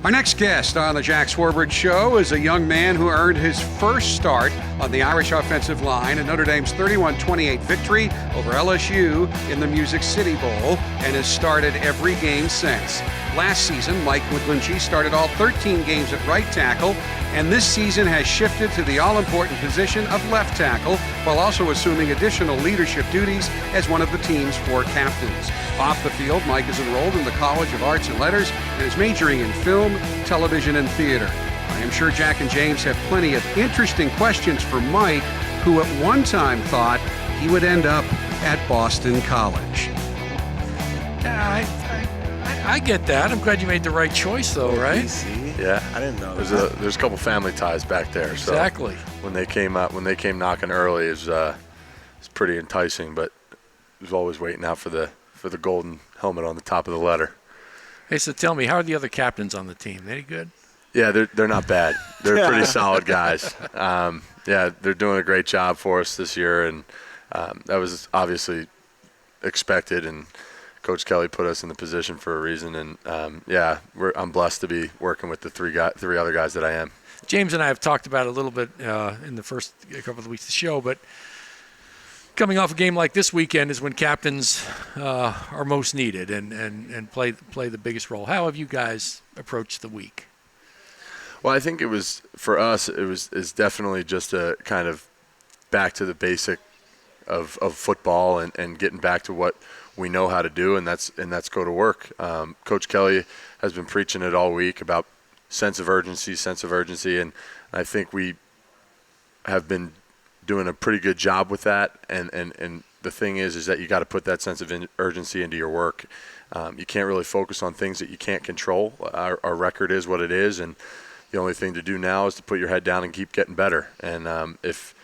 Our next guest on the Jack Swarbrick Show is a young man who earned his first start on the Irish offensive line in Notre Dame's 31-28 victory over LSU in the Music City Bowl and has started every game since. Last season, McGlinchey started all 13 games at right tackle, and this season has shifted to the all-important position of left tackle while also assuming additional leadership duties as one of the team's 4 captains. Off the field, Mike is enrolled in the College of Arts and Letters and is majoring in film, television, and theater. I am sure Jack and James have plenty of interesting questions for Mike, who at one time thought he would end up at Boston College. I get that. I'm glad you made the right choice, though, right? BC? Yeah, I didn't know that. There's a couple family ties back there. Exactly. So when they came knocking early, it's pretty enticing. But it was always waiting out for the golden helmet on the top of the letter. Hey, so tell me, how are the other captains on the team? Any good? Yeah, they're not bad. They're pretty solid guys. Yeah, they're doing a great job for us this year, and that was obviously expected. And Coach Kelly put us in the position for a reason. And I'm blessed to be working with the three other guys that I am. James and I have talked about it a little bit in the first couple of weeks of the show, but coming off a game like this weekend is when captains are most needed and play the biggest role. How have you guys approached the week? Well, I think it was, for us, it's definitely just a kind of back to the basic of football and getting back to what we know how to do, and that's go to work. Coach Kelly has been preaching it all week about sense of urgency, and I think we have been doing a pretty good job with that. And the thing is that you got to put that sense of urgency into your work. You can't really focus on things that you can't control. Our record is what it is, and the only thing to do now is to put your head down and keep getting better. And if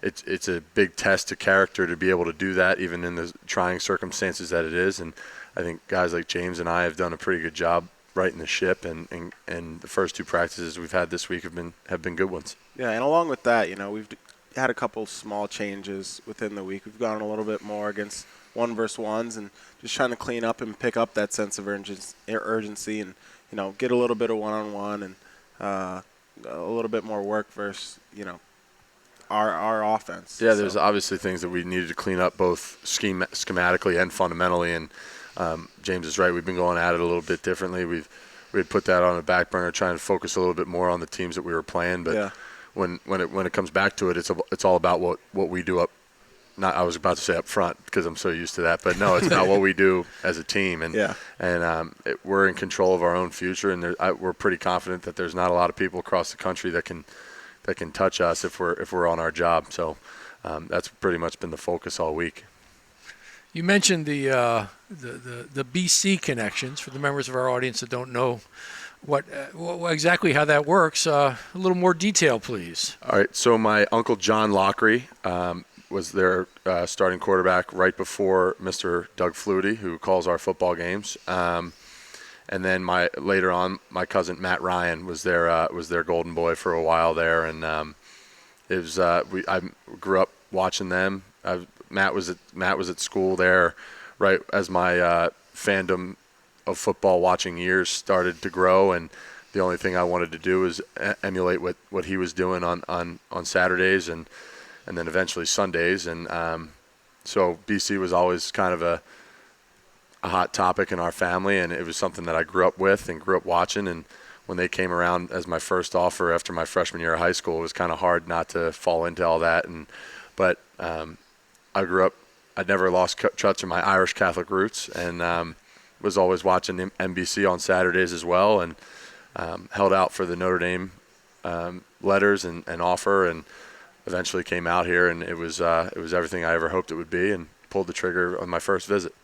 it's a big test to character to be able to do that, even in the trying circumstances that it is. And I think guys like James and I have done a pretty good job righting the ship. And the first 2 practices we've had this week have been good ones. Yeah, and along with that, we've had a couple small changes within the week. We've gone a little bit more against 1-versus-1s and just trying to clean up and pick up that sense of urgency and get a little bit of one-on-one and a little bit more work versus our offense. Yeah, there's obviously things that we needed to clean up both schematically and fundamentally, and James is right. We've been going at it a little bit differently. We had put that on the back burner, trying to focus a little bit more on the teams that we were playing. But yeah. when it comes back to it, it's all about what we do up. Not I was about to say up front because I'm so used to that, but no, it's about what we do as a team, and we're in control of our own future, and we're pretty confident that there's not a lot of people across the country that can touch us if we're on our job. So that's pretty much been the focus all week. You mentioned the BC connections for the members of our audience that don't know what exactly how that works. A little more detail, please. All right. So my uncle John Lockery was their starting quarterback right before Mr. Doug Flutie, who calls our football games. And then later on, my cousin Matt Ryan was their golden boy for a while there, and I grew up watching them. Matt was at school there, right as my fandom of football watching years started to grow, and the only thing I wanted to do was emulate what he was doing on Saturdays and then eventually Sundays, and so BC was always kind of a hot topic in our family, and it was something that I grew up with and grew up watching. And when they came around as my first offer after my freshman year of high school, it was kind of hard not to fall into all that. But I grew up, I'd never lost touch of my Irish Catholic roots, and was always watching NBC on Saturdays as well, and held out for the Notre Dame letters and offer, and eventually came out here, and it was everything I ever hoped it would be, and pulled the trigger on my first visit.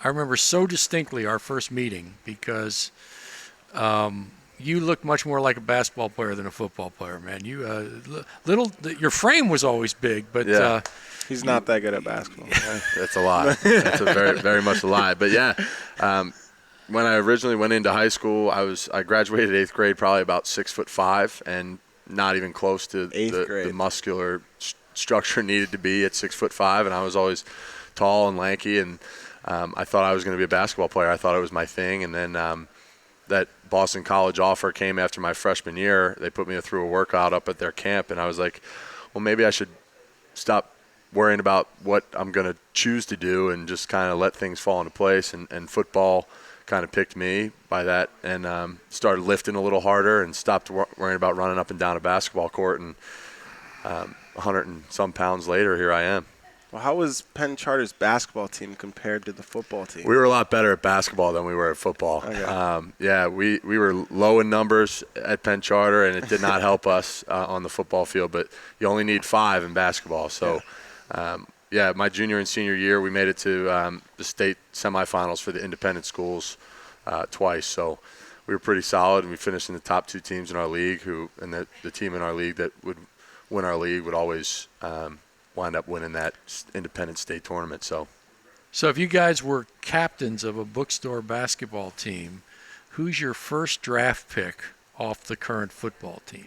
I remember so distinctly our first meeting because you looked much more like a basketball player than a football player, man. You your frame was always big, but yeah. He's not that good at basketball. That's a lie. That's a very, very much a lie. But yeah, when I originally went into high school, I graduated 8th grade, probably about 6'5", and not even close to the muscular structure needed to be at 6'5", and I was always tall and lanky, and I thought I was going to be a basketball player. I thought it was my thing, and then that Boston College offer came after my freshman year. They put me through a workout up at their camp, and I was like, well, maybe I should stop worrying about what I'm going to choose to do and just kind of let things fall into place. And football kind of picked me by that, and started lifting a little harder and stopped worrying about running up and down a basketball court. And 100 and some pounds later, here I am. Well, how was Penn Charter's basketball team compared to the football team? We were a lot better at basketball than we were at football. Okay. We were low in numbers at Penn Charter, and it did not help us on the football field. But you only need 5 in basketball. So, my junior and senior year, we made it to the state semifinals for the independent schools twice. So we were pretty solid, and we finished in the top 2 teams in our league. And the team in our league that would win our league would always wind up winning that independent state tournament. So if you guys were captains of a bookstore basketball team, who's your first draft pick off the current football team?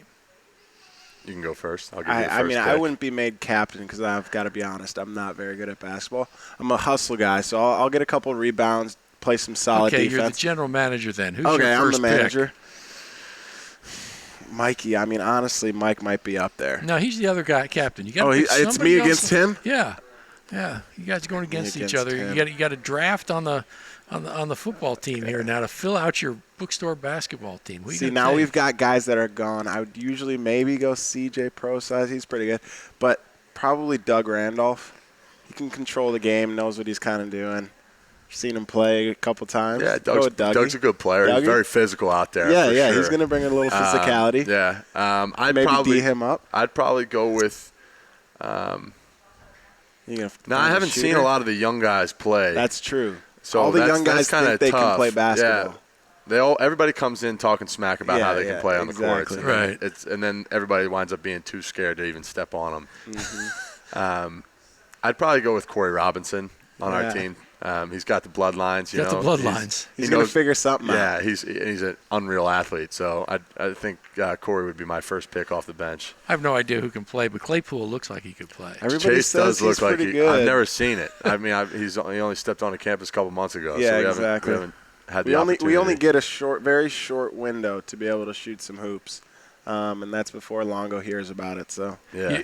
You can go first. I'll give you the first I mean, pick. I wouldn't be made captain because I've got to be honest. I'm not very good at basketball. I'm a hustle guy, so I'll get a couple rebounds, play some solid okay, defense. you're the general manager then. Who's your Okay, I'm first the manager. pick? Mikey, I mean, honestly, Mike might be up there. No, he's the other guy, captain. You got. It's me against him? Yeah. You guys are going against each against other. him. You got a draft on the football team here now to fill out your bookstore basketball team. Who you See, gonna now take? we've got guys that are gone. I would usually maybe go CJ Pro size. He's pretty good. But probably Doug Randolph. He can control the game, knows what he's kind of doing. Seen him play a couple times. Yeah, Go with Dougie. Doug's a good player. Dougie? He's very physical out there. Yeah, for yeah, sure. he's going to bring a little physicality. I'd Maybe probably D him up. I'd probably go with. No, I haven't seen a lot of the young guys play. That's true. So all the young guys kinda think they can tough. play basketball. Yeah. Everybody comes in talking smack about how they can play on the courts. exactly. Right. And then everybody winds up being too scared to even step on them. Mm-hmm. I'd probably go with Corey Robinson on our Yeah. team. He's got the bloodlines. Got the bloodlines. He's he going knows- to figure something out. Yeah, he's an unreal athlete. So I think Corey would be my first pick off the bench. I have no idea who can play, but Claypool looks like he could play. Everybody Chase says does he's look like pretty he. good. I've never seen it. I mean, he only stepped onto campus a couple months ago. Yeah, so we exactly. haven't had the We opportunity. only get a very short window to be able to shoot some hoops, and that's before Longo hears about it. So Yeah.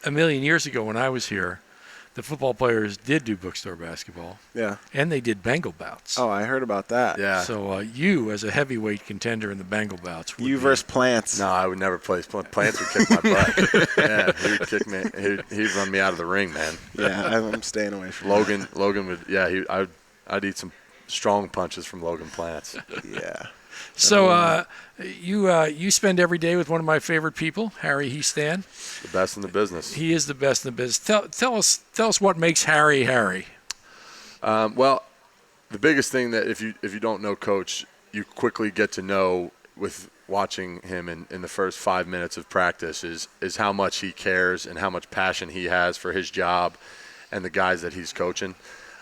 A million years ago when I was here, the football players did do bookstore basketball, yeah. and they did Bengal bouts. Oh, I heard about that. Yeah. So you, as a heavyweight contender in the Bengal bouts, would You be- versus Plants. No, I would never play. Plants would kick my butt. Yeah, he would kick me. He'd run me out of the ring, man. Yeah, I'm staying away from Logan would. Yeah, I'd eat some strong punches from Logan Plants. that. Yeah. So you spend every day with one of my favorite people, Harry Heastan. The best in the business. He is the best in the business. Tell us what makes Harry Harry. Well, the biggest thing that if you don't know Coach, you quickly get to know with watching him in the first 5 minutes of practice is how much he cares and how much passion he has for his job and the guys that he's coaching.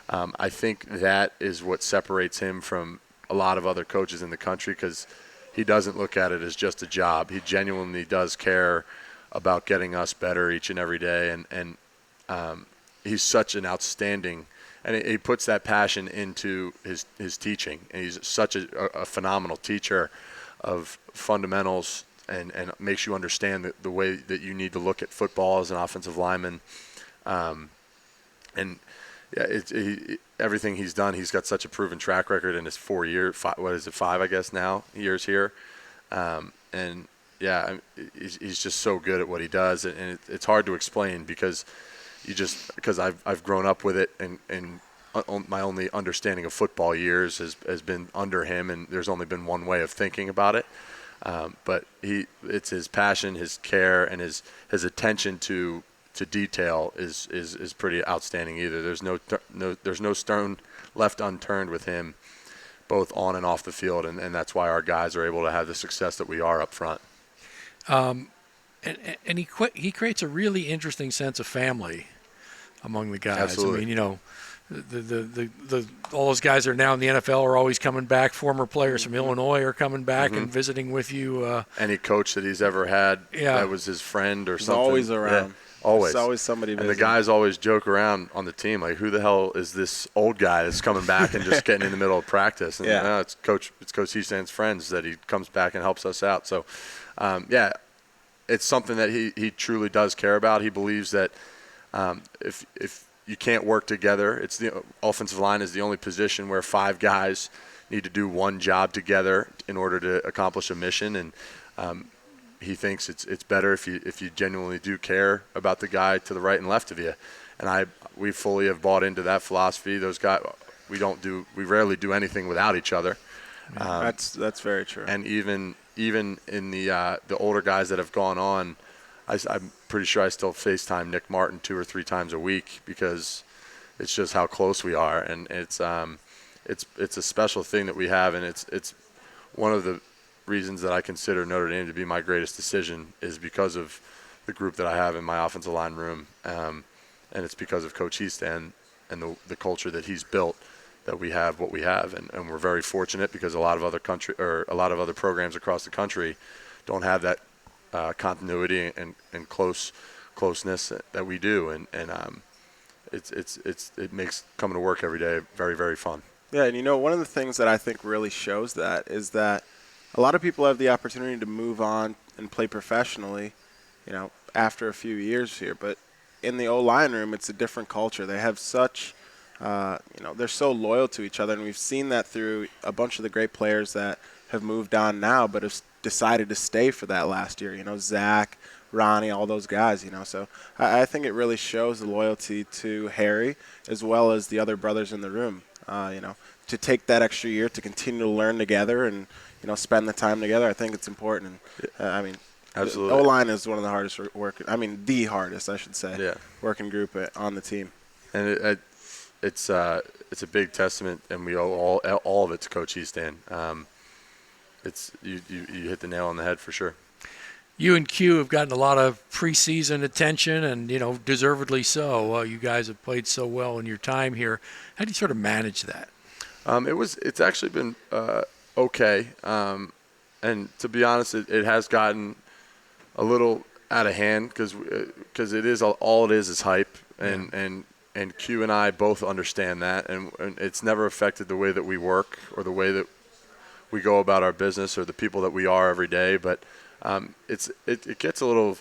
I think that is what separates him from a lot of other coaches in the country because he doesn't look at it as just a job. He genuinely does care about getting us better each and every day, and he's such an outstanding, and he puts that passion into his teaching, and he's such a phenomenal teacher of fundamentals and makes you understand the way that you need to look at football as an offensive lineman. And yeah, everything he's done, he's got such a proven track record in his 4 year, five, I guess now, years here. And yeah, he's just so good at what he does, and it's hard to explain because I've grown up with it, and my only understanding of football years has been under him, and there's only been one way of thinking about it. But it's his passion, his care, and his attention to detail is pretty outstanding. Either there's no stone left unturned with him, both on and off the field, and that's why our guys are able to have the success that we are up front. And he creates a really interesting sense of family among the guys. Absolutely. I mean, the all those guys that are now in the NFL are always coming back. Former players from Illinois are coming back and visiting with you. Any coach that he's ever had Yeah. that was his friend or He's something. always around. Always. There's always somebody And busy. the guys always joke around on the team, like, who the hell is this old guy that's coming back and just getting in the middle of practice? And Yeah. it's Coach Heastan's friends that he comes back and helps us out. So, it's something that he truly does care about. He believes that if you can't work together, it's the offensive line is the only position where 5 guys need to do one job together in order to accomplish a mission. And he thinks it's better if you genuinely do care about the guy to the right and left of you. And we fully have bought into that philosophy. Those guys, we rarely do anything without each other. That's very true. And even in the older guys that have gone on, I'm pretty sure I still FaceTime Nick Martin 2 or 3 times a week because it's just how close we are. And it's a special thing that we have, and it's one of the reasons that I consider Notre Dame to be my greatest decision is because of the group that I have in my offensive line room, and it's because of Coach Heastan and the culture that he's built that we have what we have, and we're very fortunate because a lot of other programs across the country don't have that continuity and closeness that we do, and it makes coming to work every day very, very fun. Yeah, and one of the things that I think really shows that is that a lot of people have the opportunity to move on and play professionally, after a few years here. But in the O-line room, it's a different culture. They have such, they're so loyal to each other, and we've seen that through a bunch of the great players that have moved on now but have decided to stay for that last year. Zach, Ronnie, all those guys, So I think it really shows the loyalty to Harry as well as the other brothers in the room, to take that extra year to continue to learn together and, spend the time together. I think it's important. And, absolutely. The O-line is one of the hardest the hardest, I should say, Yeah. working group on the team. And it's a big testament, and we owe all of it to Coach Heastan. You hit the nail on the head for sure. You and Q have gotten a lot of preseason attention, and deservedly so. You guys have played so well in your time here. How do you sort of manage that? It's actually been okay, and to be honest, it has gotten a little out of hand because it is all it is hype, and Q and I both understand that, and it's never affected the way that we work or the way that we go about our business or the people that we are every day. But it gets a little,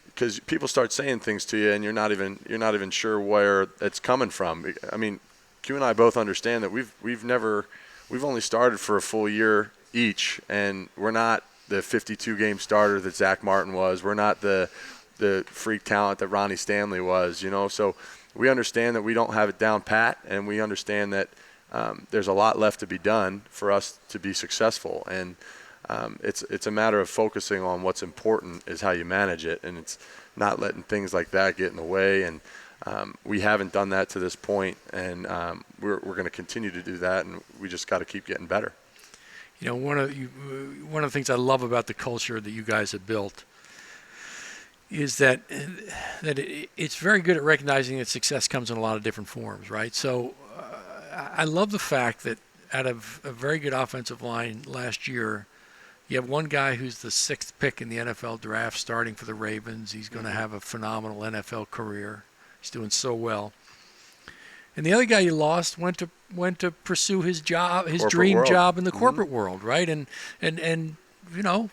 because people start saying things to you and you're not even sure where it's coming from. I mean, Q and I both understand that we've only started for a full year each, and we're not the 52-game starter that Zach Martin was. We're not the freak talent that Ronnie Stanley was, So we understand that we don't have it down pat, and we understand that there's a lot left to be done for us to be successful. And it's a matter of focusing on what's important is how you manage it, and it's not letting things like that get in the way. And we haven't done that to this point, and we're going to continue to do that, and we just got to keep getting better. One of the things I love about the culture that you guys have built is that it's very good at recognizing that success comes in a lot of different forms, right? So I love the fact that out of a very good offensive line last year, you have one guy who's the 6th pick in the NFL draft starting for the Ravens. He's going to have a phenomenal NFL career. He's doing so well. And the other guy you lost went to pursue his job, his dream job in the corporate world, right? And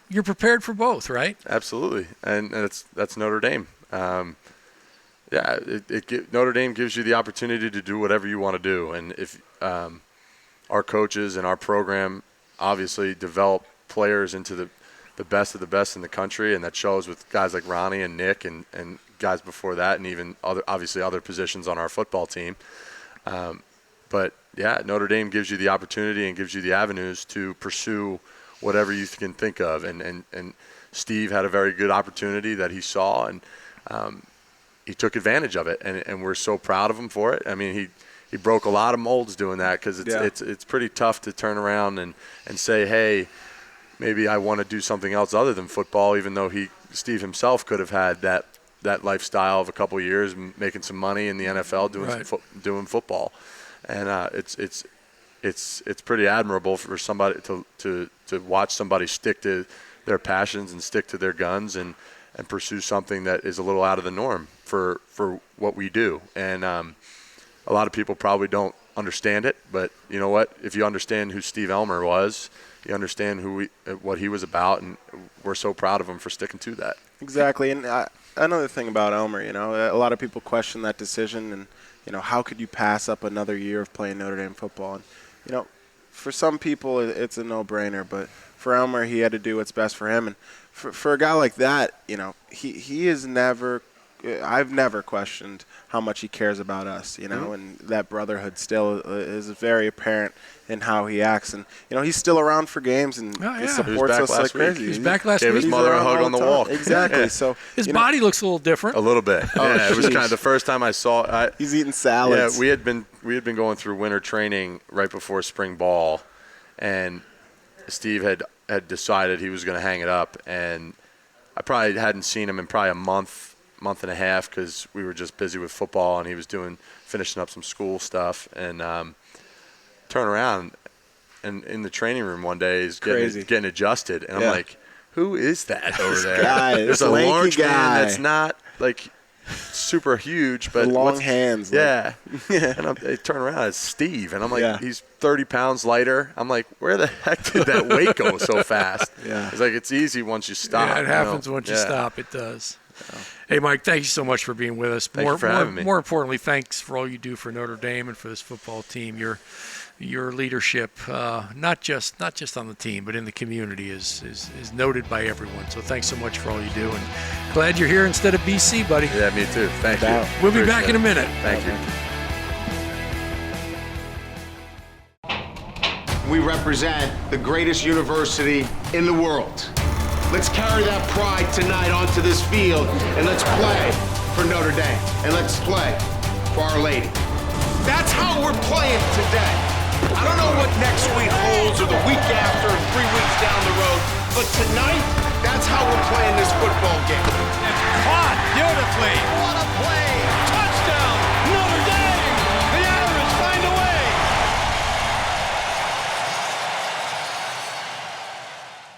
you're prepared for both, right? Absolutely, and that's Notre Dame. Notre Dame gives you the opportunity to do whatever you want to do, and if our coaches and our program obviously develop players into the best of the best in the country, and that shows with guys like Ronnie and Nick and guys before that, and even other positions on our football team. But Notre Dame gives you the opportunity and gives you the avenues to pursue whatever you can think of. And Steve had a very good opportunity that he saw, and he took advantage of it. And we're so proud of him for it. I mean, he broke a lot of molds doing that, because it's pretty tough to turn around and say, hey, maybe I want to do something else other than football, even though Steve himself could have had that lifestyle of a couple of years making some money in the NFL doing football. And it's pretty admirable for somebody to watch somebody stick to their passions and stick to their guns and and pursue something that is a little out of the norm for what we do. And a lot of people probably don't understand it, but you know what? If you understand who Steve Elmer was, you understand what he was about, and we're so proud of him for sticking to that. Exactly. And another thing about Elmer, a lot of people question that decision, and how could you pass up another year of playing Notre Dame football? And for some people it's a no-brainer, but for Elmer, he had to do what's best for him. And for a guy like that, he is never. I've never questioned how much he cares about us, and that brotherhood still is very apparent in how he acts. And, he's still around for games and he supports us like crazy. He's back last week. Gave his mother a hug on the walk. Exactly. So his body looks a little different. A little bit. Yeah, it was kind of the first time I saw it. He's eating salads. Yeah, we had been going through winter training right before spring ball, and Steve had decided he was going to hang it up, and I probably hadn't seen him in probably a month and a half because we were just busy with football, and he was finishing up some school stuff, and turn around and in the training room one day he's getting adjusted, and I'm like, who is that over there? There's a large man that's not like super huge, but long hands. Yeah. And I turn around, it's Steve, and I'm like, he's 30 pounds lighter. I'm like, where the heck did that weight go so fast? It's like, it's easy once you stop. Yeah, it happens once you stop. It does. Hey, Mike, thank you so much for being with us. Thank you for having me. More importantly, thanks for all you do for Notre Dame and for this football team. Your leadership, not just on the team, but in the community, is noted by everyone. So thanks so much for all you do, and glad you're here instead of BC, buddy. Yeah, me too. Thank you. We'll be back in a minute. Thank you. We represent the greatest university in the world. Let's carry that pride tonight onto this field, and let's play for Notre Dame, and let's play for Our Lady. That's how we're playing today. I don't know what next week holds, or the week after, or 3 weeks down the road, but tonight, that's how we're playing